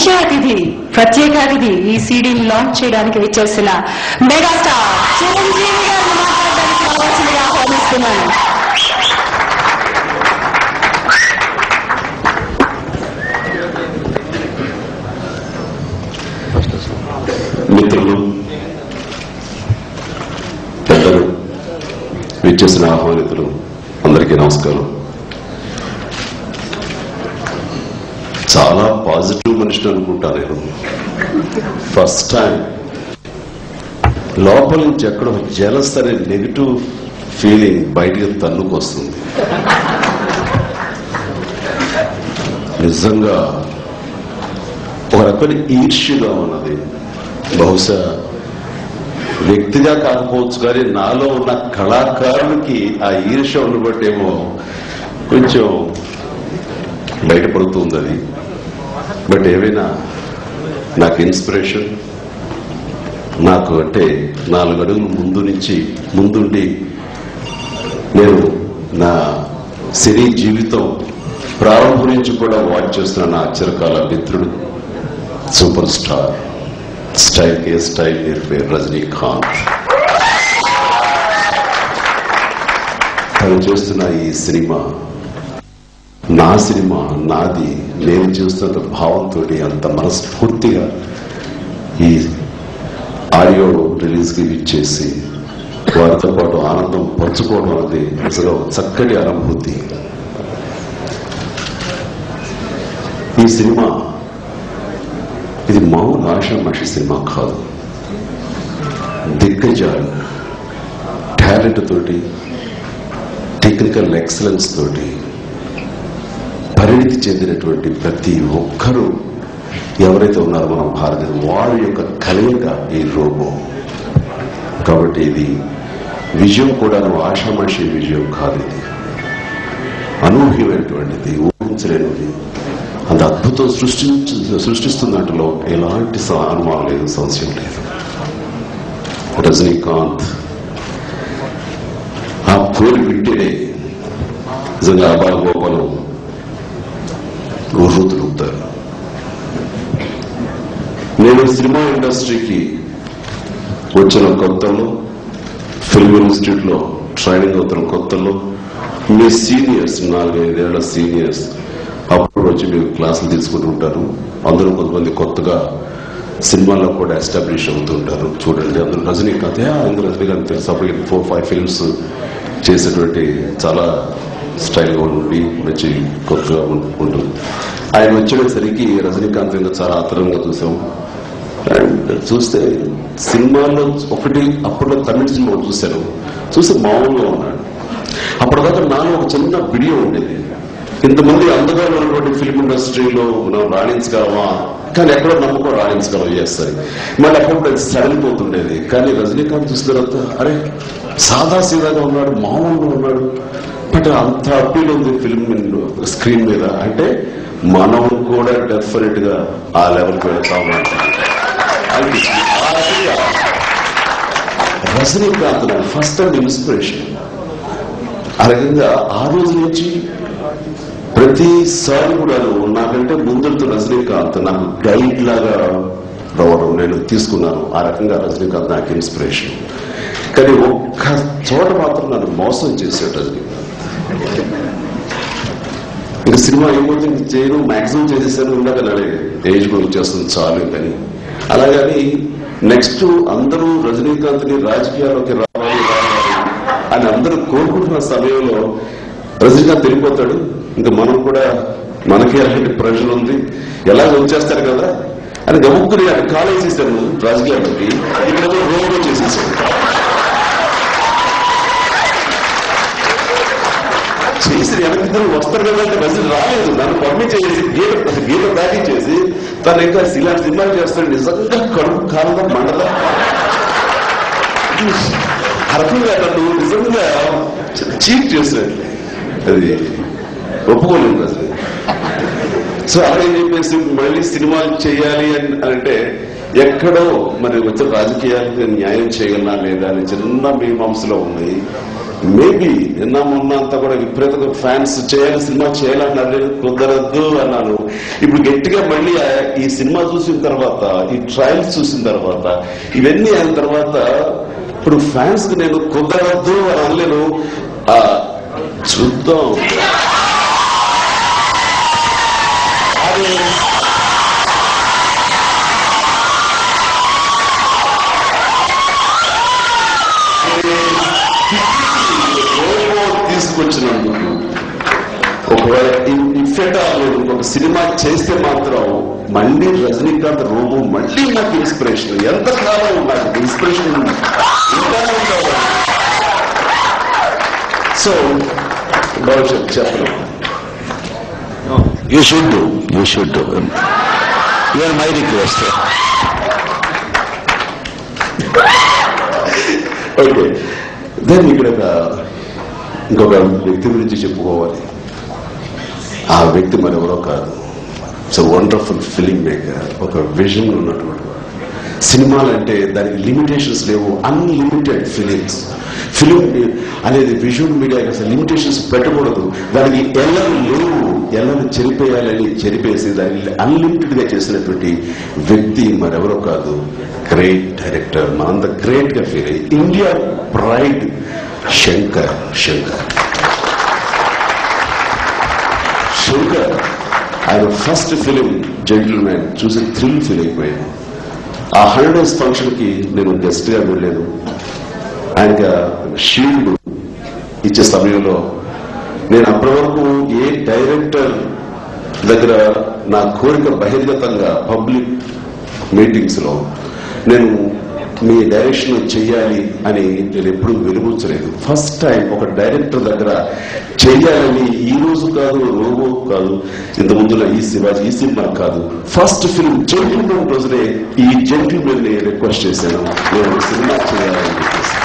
ప్రత్యేక అతిథి ఈ సీడీని లాంచ్ చేయడానికి వచ్చేసిన మెగాస్టార్ చిరంజీవి గారిని మాట్లాడడానికి రావాల్సిందిగా ఆహ్వానిస్తున్నాను. మిత్రులు, పెద్దలు, విచ్చేసిన ఆహ్వానితులు అందరికీ నమస్కారం. చాలా పాజిటివ్ మనిషిని అనుకుంటా నేను. ఫస్ట్ టైం లోపల నుంచి ఎక్కడో జెలస్ అనే నెగిటివ్ ఫీలింగ్ బయటికి తన్నుకొస్తుంది. నిజంగా ఒక రకమైన ఈర్ష్యగా ఉన్నది. బహుశా వ్యక్తిగా కాకపోవచ్చు కానీ నాలో ఉన్న కళాకారులకి ఆ ఈర్ష్య ఉండబట్టేమో కొంచెం బయటపడుతుంది అది. బట్ ఏమైనా నాకు ఇన్స్పిరేషన్, నాకు అంటే 4 అడుగులు ముందుండి నేను నా సినీ జీవితం ప్రారంభం నుంచి కూడా వాచ్ చేస్తున్న నా చిరకాల మిత్రుడు, సూపర్ స్టార్, స్టైల్ కే స్టైల్ పేరు రజనీకాంత్. తను చేస్తున్న ఈ సినిమా నా సినిమా, నాది, నేను చేస్తున్న భావంతో అంత మనస్ఫూర్తిగా ఈ ఆడియో రిలీజ్కి ఇచ్చేసి వారితో పాటు ఆనందం పంచుకోవడం అనేది నిజంగా చక్కటి అనుభూతి. ఈ సినిమా ఇది మామూలు ఆషామాషి సినిమా కాదు. దిగ్గజాలు టాలెంట్ తోటి, టెక్నికల్ ఎక్సలెన్స్ తోటి పరిణితి చెందినటువంటి ప్రతి ఒక్కరూ ఎవరైతే ఉన్నారో మన భారతీయులు, వారి యొక్క కలయిక ఈ రోబో. కాబట్టి ఇది విజయం కూడా ఆషామాషి విజయం కాదు. ఇది అనూహ్యమైనటువంటిది, ఊహించలేనిది. అంత అద్భుతం సృష్టిస్తున్నట్లో ఎలాంటి అనుమానం లేదు, సంశయం లేదు. రజనీకాంత్ ఆ పేరు వింటేనే నిజంగా బాలగోపాలం ఊరుతులుగుతారు. నేను సినిమా ఇండస్ట్రీకి వచ్చిన కొత్తలో, ఫిల్మ్ ఇన్స్టిట్యూట్లో ట్రైనింగ్ అవుతున్న కొత్తలో మీ సీనియర్స్, 4-5 ఏళ్ల సీనియర్స్ అప్పుడు వచ్చి మీరు క్లాసులు తీసుకుంటూ ఉంటారు. అందరూ కొంతమంది కొత్తగా సినిమాల్లో కూడా ఎస్టాబ్లిష్ అవుతుంటారు. చూడండి, అందరూ రజనీకాంత్, అందరూ రజనీకాంత్ తెలుసు. అప్పటికి 4-5 ఫిల్మ్స్ చేసేటువంటి చాలా స్టైల్గా ఉండి మంచి కొత్తగా ఉంటుంది. ఆయన వచ్చేసరికి రజనీకాంత్ ఇంకా చాలా ఆతరంగా చూసాం. అండ్ చూస్తే సినిమాల్లో ఒకటి అప్పట్లో తమిళ సినిమా చూశాను, చూస్తే మామూలుగా ఉన్నాడు. అప్పటిదాకా నాలో ఒక చిన్న వీడియో ఉండేది, ఇంతమంది అందగా ఉన్నటువంటి ఫిల్మ్ ఇండస్ట్రీలో మనం రాణించగలమా, కానీ ఎక్కడో నమ్మకం రాణించగలం చేస్తారు. మళ్ళీ అప్పుడు అది సడలిపోతుండేది. కానీ రజనీకాంత్ చూసిన తర్వాత అరే సాదా సీదాగా ఉన్నాడు, మామూలుగా ఉన్నాడు, బట్ అంత అప్పీల్ ఉంది ఫిల్మ్ స్క్రీన్ మీద. అంటే మనం కూడా డెఫినెట్ గా ఆ లెవెల్కి వెళ్తాము. Rajinikanth first time inspiration. ఆ రకంగా ఆ రోజు నుంచి ప్రతిసారి కూడా నాకంటే ముందుతో రజనీకాంత్ నాకు గైడ్ లాగా రావడం నేను తీసుకున్నాను. ఆ రకంగా రజనీకాంత్ నాకు ఇన్స్పిరేషన్. కానీ ఒక్క చోట మాత్రం నన్ను మోసం చేశాడు రజనీకాంత్. ఇక సినిమా ఏమవుతుంది చేయను, మాక్సిమం చేసేసాను, ఇందాక నాడే ఏజ్ కూడా వచ్చేస్తుంది చాలు కానీ. అలాగని నెక్స్ట్ అందరూ రజనీకాంత్ని రాజకీయాల్లోకి రావాలి అని అందరూ కోరుకుంటున్న సమయంలో రజనీకాంత్ వెళ్ళిపోతాడు. ఇంకా మనం కూడా మనకి అలాంటి ప్రెషర్ ఉంది, ఎలా వచ్చేస్తారు కదా అని గముక్కుని అక్కడ కాలేజ్ చేశాను రాజకీయాలకి. ఇక్కడ రోడ్డు చేసేసాడు. చేసి వెనక్కిద్దరు వస్తారు కదా అంటే రజనీ రాలేదు. నన్ను పంపించేసి గీత దాటించేసి తను ఇంకా ఇలాంటి సినిమాలు చేస్తాడు. నిజంగా కడుపు కాలంగా మండదా అర్థంగా నన్ను నిజంగా చీట్ చేశాడు. అది ఒప్పుకోలేదు రజనీ. సో అలా చెప్పేసి మళ్ళీ సినిమాలు చేయాలి అని అంటే ఎక్కడో మరి వచ్చిన రాజకీయాలకు న్యాయం చేయగలనా లేదా అని చిన్న మీమాంసలో ఉన్నాయి. మేబీ నిన్న మొన్న అంతా కూడా విపరీతంగా ఫ్యాన్స్ చేయాలి, సినిమా చేయాలన్నారు, కుదరద్దు అన్నాను. ఇప్పుడు గట్టిగా మళ్ళీ ఈ సినిమా చూసిన తర్వాత, ఈ ట్రయల్స్ చూసిన తర్వాత, ఇవన్నీ అయిన తర్వాత ఇప్పుడు ఫ్యాన్స్ కి నేను కుదరద్దు అని అనలేను. చూద్దాం. అది తీసుకొచ్చినందుకు ఒకవేళ ఒక సినిమా చేస్తే మాత్రం మళ్ళీ రజనీకాంత్ రోబో మళ్ళీ నాకు ఇన్స్పిరేషన్. ఎంతకాలం నాకు ఇన్స్పిరేషన్ ఇంకానే ఉండాలి. సో భవిష్యత్ చెప్పను. You should do. You are my request. Okay, దాన్ని ఇక్కడ ఇంకొక వ్యక్తి గురించి చెప్పుకోవాలి. ఆ వ్యక్తి మరెవరో కాదు, ఇట్స్ వండర్ఫుల్ ఫిలిం మేకర్, ఒక విజన్ ఉన్నటువంటి సినిమాలంటే దానికి లిమిటేషన్స్ లేవు, అన్లిమిటెడ్ ఫిలిమ్స్. ఫిలిం అనేది విజువల్ మీడియాకి అసలు లిమిటేషన్స్ పెట్టకూడదు, దానికి ఎల్లలు లేవు, ఎల్లను చెరిపేయాలని చెరిపేసి దాన్ని అన్లిమిటెడ్ గా చేసినటువంటి వ్యక్తి మరెవరో కాదు, గ్రేట్ డైరెక్టర్, మనంత గ్రేట్ గా ఫీల్ అయ్యి ఇండియా ప్రైడ్ శంకర్. ఆయన ఫస్ట్ ఫిలిం జెంటిల్మెన్ చూసి థ్రిల్ ఫీల్ అయిపోయాను. ఆ 100 days ఫంక్షన్ కి నేను గెస్ట్ గా వెళ్ళాను. ఆయనకి షీల్డ్ ఇచ్చే సమయంలో నేను అప్పటి వరకు ఏ డైరెక్టర్ దగ్గర నా కోరిక బహిర్గతంగా పబ్లిక్ మీటింగ్స్ లో నేను మీ డైరెక్షన్ చెయ్యాలి అని నేను ఎప్పుడూ వెలుగుచ్చలేదు. ఫస్ట్ టైం ఒక డైరెక్టర్ దగ్గర చెయ్యాలని, ఈ రోజు కాదు, రోబో కాదు, ఇంత ముందులో ఈ శివాజీ, ఈ సినిమా కాదు, ఫస్ట్ ఫిల్మ్ జెంటిల్మెన్ రోజునే ఈ జెంటిల్మెన్ ని రిక్వెస్ట్ చేశాను, నేను సినిమా చేయాలని చెప్పేసి.